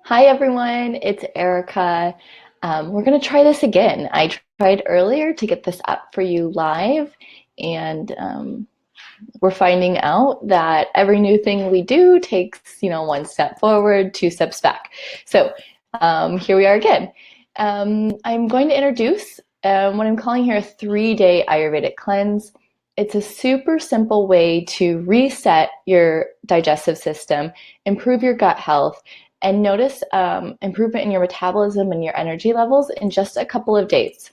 Hi everyone, it's Erica. We're going to try this again. I tried earlier to get this up for you live, and we're finding out that every new thing we do takes, one step forward, two steps back. So here we are again. I'm going to introduce what I'm calling here a 3-day Ayurvedic cleanse. It's a super simple way to reset your digestive system, improve your gut health, and notice improvement in your metabolism and your energy levels in just a couple of days.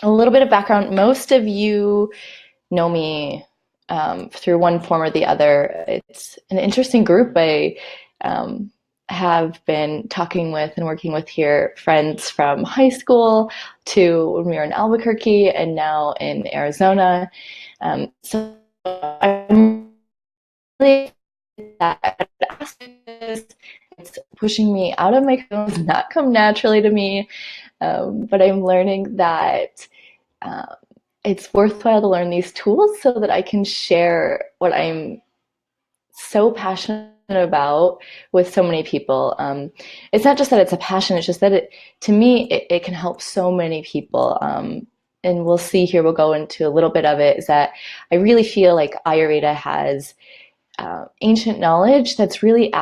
A little bit of background. Most of you know me through one form or the other. It's an interesting group. I have been talking with and working with here friends from high school to when we were in Albuquerque and now in Arizona. So I'm really that it's pushing me out of my comfort zone, not come naturally to me, but I'm learning that uh, it's worthwhile to learn these tools so that I can share what I'm so passionate about with so many people. It's not just that it's a passion, it's just that to me, it can help so many people. And we'll see here, we'll go into a little bit of it, is that I really feel like Ayurveda has ancient knowledge that's really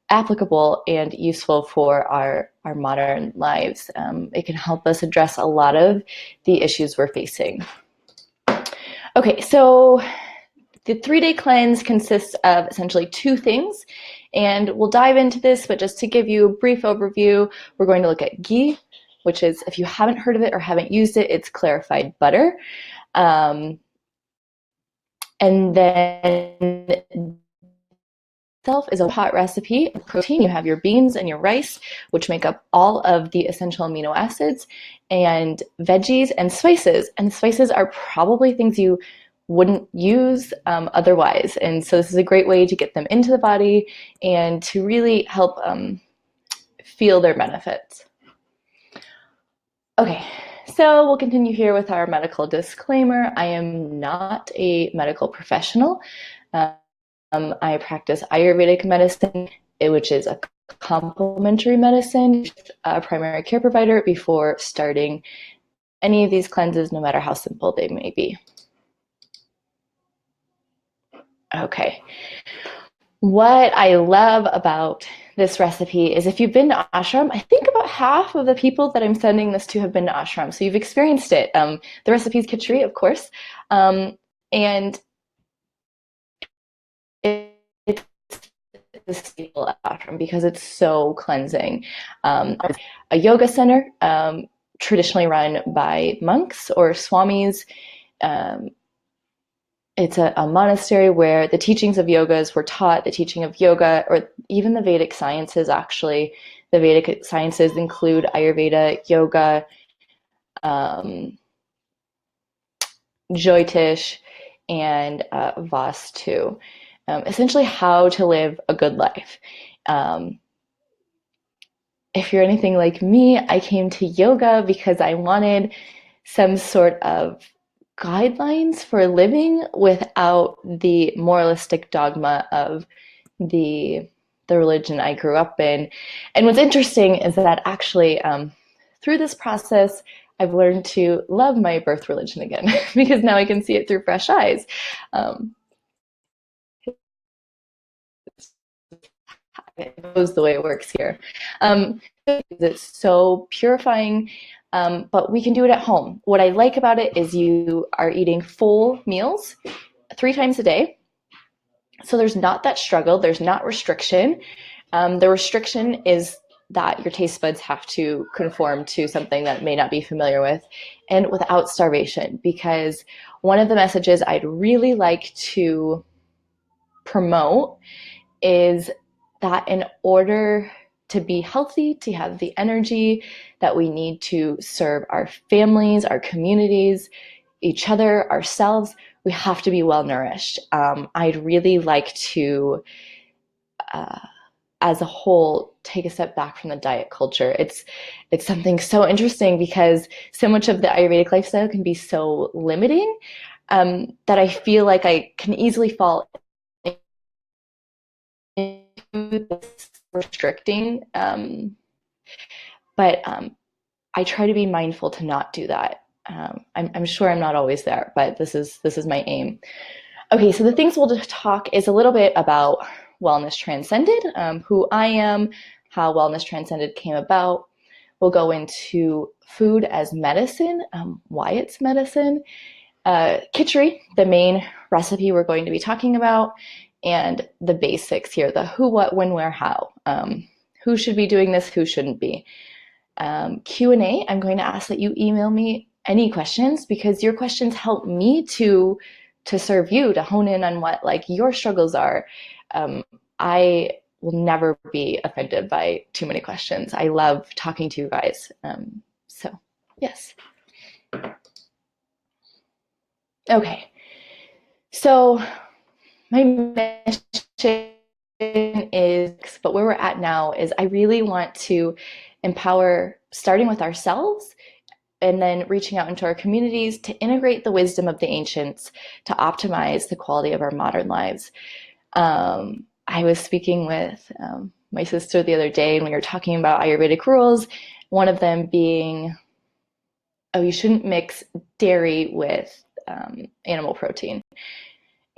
applicable and useful for our modern lives. It can help us address a lot of the issues we're facing. Okay, so the 3-day cleanse consists of essentially two things, and we'll dive into this, but just to give you a brief overview, we're going to look at ghee, which is, if you haven't heard of it or haven't used it, it's clarified butter. And then itself is a hot recipe of protein. You have your beans and your rice, which make up all of the essential amino acids, and veggies and spices. And spices are probably things you wouldn't use otherwise. And so this is a great way to get them into the body and to really help feel their benefits. Okay, so we'll continue here with our medical disclaimer. I am not a medical professional. I practice Ayurvedic medicine, which is a complementary medicine, a primary care provider before starting any of these cleanses, no matter how simple they may be. Okay. What I love about this recipe is if you've been to ashram, I think about half of the people that I'm sending this to have been to ashram. So you've experienced it. The recipe is khichdi, of course. And it's a staple at ashram because it's so cleansing. A yoga center, traditionally run by monks or swamis. It's a monastery where the teachings of yogas were taught, the teaching of yoga, or even the Vedic sciences, actually. The Vedic sciences include Ayurveda, yoga, Jyotish, and Vastu. Essentially, how to live a good life. If you're anything like me, I came to yoga because I wanted some sort of guidelines for living without the moralistic dogma of the religion I grew up in. And what's interesting is that actually through this process, I've learned to love my birth religion again because now I can see it through fresh eyes. It goes the way it works here. It's so purifying, but we can do it at home. What I like about it is you are eating full meals 3 times a day. So there's not that struggle, there's not restriction. The restriction is that your taste buds have to conform to something that may not be familiar with, and without starvation, because one of the messages I'd really like to promote is that in order to be healthy, to have the energy that we need to serve our families, our communities, each other, ourselves, we have to be well nourished. I'd really like to, as a whole, take a step back from the diet culture. It's something so interesting because so much of the Ayurvedic lifestyle can be so limiting that I feel like I can easily fall into this restricting. But I try to be mindful to not do that. I'm sure I'm not always there, but this is my aim. Okay, so the things we'll talk is a little bit about Wellness Transcended, who I am, how Wellness Transcended came about. We'll go into food as medicine, why it's medicine, khichdi, the main recipe we're going to be talking about, and the basics here, the who, what, when, where, how. Who should be doing this, who shouldn't be. Q&A, I'm going to ask that you email me any questions, because your questions help me to serve you, to hone in on what like your struggles are. I will never be offended by too many questions. I love talking to you guys. So yes. Okay. So my mission is, but where we're at now is I really want to empower, starting with ourselves and then reaching out into our communities to integrate the wisdom of the ancients to optimize the quality of our modern lives. I was speaking with my sister the other day, and we were talking about Ayurvedic rules, one of them being, oh, you shouldn't mix dairy with animal protein.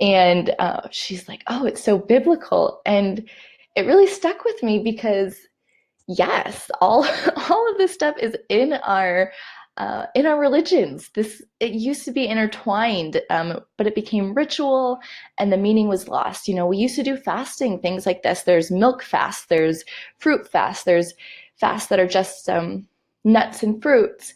And she's like, oh, it's so biblical. And it really stuck with me because yes, all all of this stuff is in our religions. This, it used to be intertwined, but it became ritual, and the meaning was lost. You know, we used to do fasting, things like this. There's milk fast, there's fruit fast, there's fasts that are just nuts and fruits.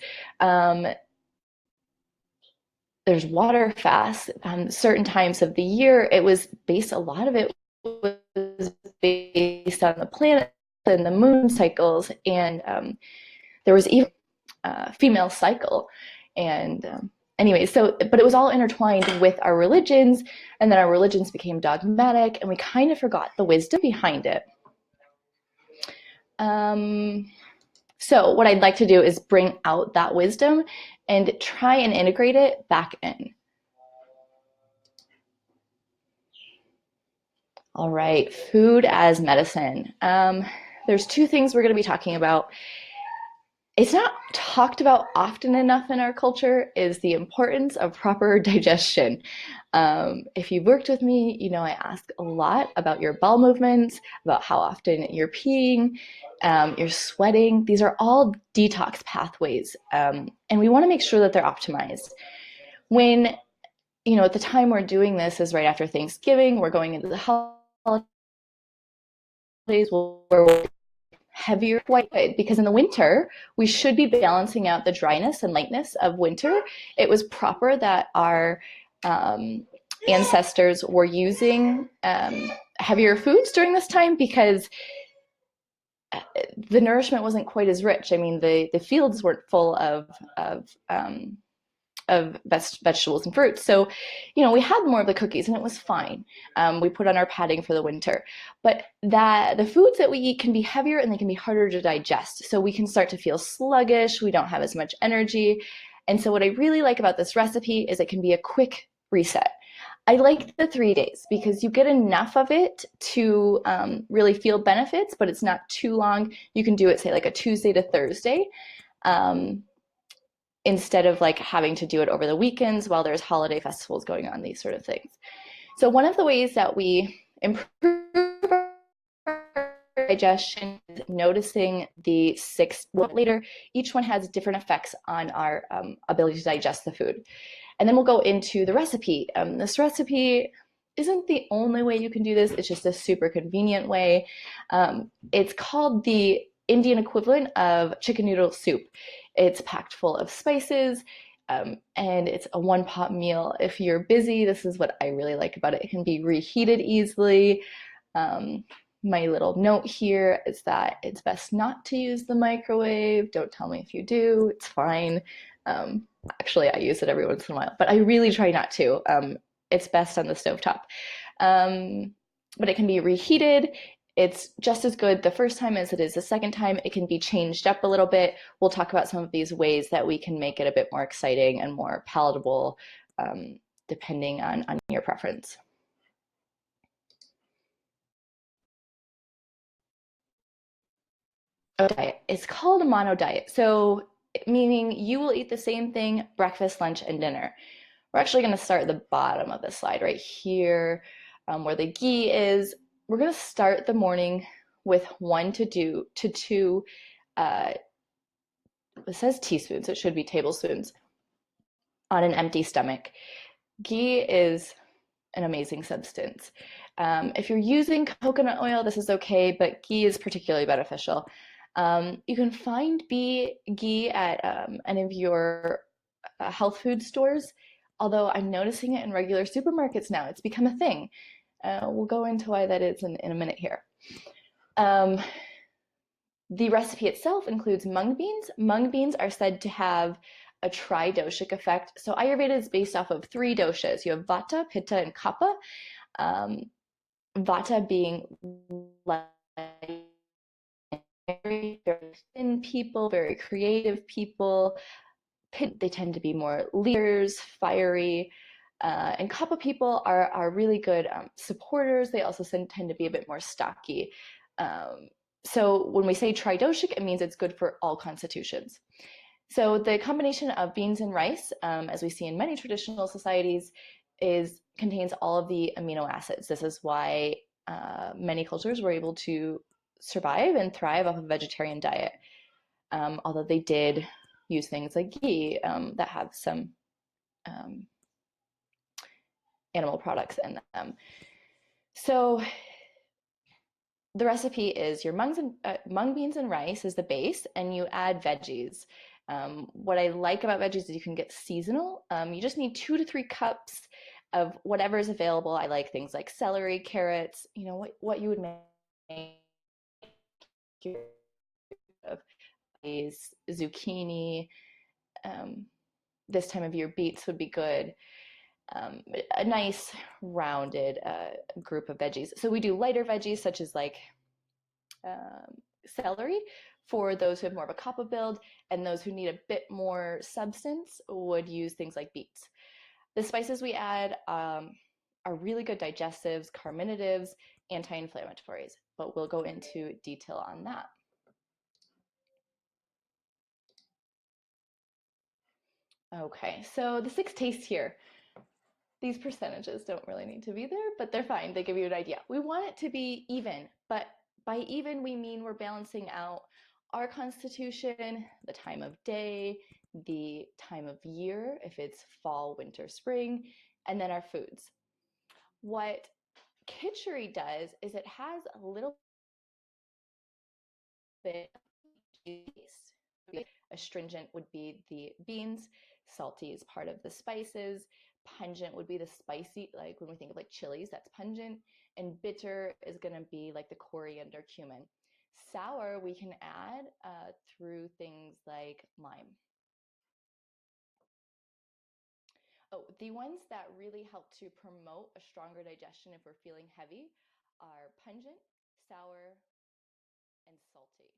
There's water fast. Certain times of the year, it was based. A lot of it was based on the planet and the moon cycles, and there was even female cycle. And anyway, so, but it was all intertwined with our religions, and then our religions became dogmatic, and we kind of forgot the wisdom behind it. So what I'd like to do is bring out that wisdom and try and integrate it back in. All right, food as medicine. There's two things we're going to be talking about. It's not talked about often enough in our culture, is the importance of proper digestion. If you've worked with me, you know I ask a lot about your bowel movements, about how often you're peeing, you're sweating. These are all detox pathways, and we want to make sure that they're optimized. When, you know, at the time we're doing this is right after Thanksgiving, we're going into the holidays, where we're heavier white, because in the winter we should be balancing out the dryness and lightness of winter. It was proper that our ancestors were using heavier foods during this time, because the nourishment wasn't quite as rich. I mean, the fields weren't full of vegetables and fruits. So, you know, we had more of the cookies, and it was fine. We put on our padding for the winter. But that the foods that we eat can be heavier, and they can be harder to digest. So we can start to feel sluggish. We don't have as much energy. And so what I really like about this recipe is it can be a quick reset. I like the 3 days because you get enough of it to really feel benefits, but it's not too long. You can do it, say, like a Tuesday to Thursday. Instead of like having to do it over the weekends while there's holiday festivals going on, these sort of things. So one of the ways that we improve our digestion is noticing the 6, well, later, each one has different effects on our ability to digest the food. And then we'll go into the recipe. This recipe isn't the only way you can do this. It's just a super convenient way. It's called the Indian equivalent of chicken noodle soup. It's packed full of spices, and it's a one-pot meal. If you're busy, this is what I really like about it. It can be reheated easily. My little note here is that it's best not to use the microwave. Don't tell me if you do, it's fine. Actually, I use it every once in a while, but I really try not to. It's best on the stovetop. But it can be reheated. It's just as good the first time as it is the second time. It can be changed up a little bit. We'll talk about some of these ways that we can make it a bit more exciting and more palatable, depending on your preference. diet. It's called a mono diet. So, meaning you will eat the same thing breakfast, lunch, and dinner. We're actually going to start at the bottom of the slide right here, where the ghee is. We're going to start the morning with 1 to 2 uh, it says teaspoons, it should be tablespoons, on an empty stomach. Ghee is an amazing substance. If you're using coconut oil, this is okay, but ghee is particularly beneficial. You can find ghee at any of your health food stores, although I'm noticing it in regular supermarkets now. It's become a thing. We'll go into why that is in a minute here. Um, the recipe itself includes mung beans. Mung beans are said to have a tridoshic effect. So Ayurveda is based off of 3 doshas. You have Vata, Pitta, and Kapha. Um, Vata being very, very thin people, very creative people. They tend to be more leaders, fiery. And Kapha people are really good supporters. They also tend to be a bit more stocky. So when we say tridoshic, it means it's good for all constitutions. So the combination of beans and rice, as we see in many traditional societies, contains all of the amino acids. This is why many cultures were able to survive and thrive off a vegetarian diet, although they did use things like ghee that have some um, animal products in them. So the recipe is your mung beans and rice is the base, and you add veggies. What I like about veggies is you can get seasonal. You just need 2 to 3 cups of whatever is available. I like things like celery, carrots, what you would make of zucchini. Um, this time of year, beets would be good. A nice rounded group of veggies. So we do lighter veggies such as like celery for those who have more of a kapha build, and those who need a bit more substance would use things like beets. The spices we add are really good digestives, carminatives, anti-inflammatories, but we'll go into detail on that. Okay, so the 6 tastes here. These percentages don't really need to be there, but they're fine. They give you an idea. We want it to be even, but by even, we mean we're balancing out our constitution, the time of day, the time of year, if it's fall, winter, spring, and then our foods. What Khichdi does is it has a little bit of taste. Astringent would be the beans, salty is part of the spices, pungent would be the spicy, like when we think of like chilies, that's pungent, and bitter is going to be like the coriander, cumin. Sour we can add through things like lime. Oh, the ones that really help to promote a stronger digestion if we're feeling heavy are pungent, sour, and salty.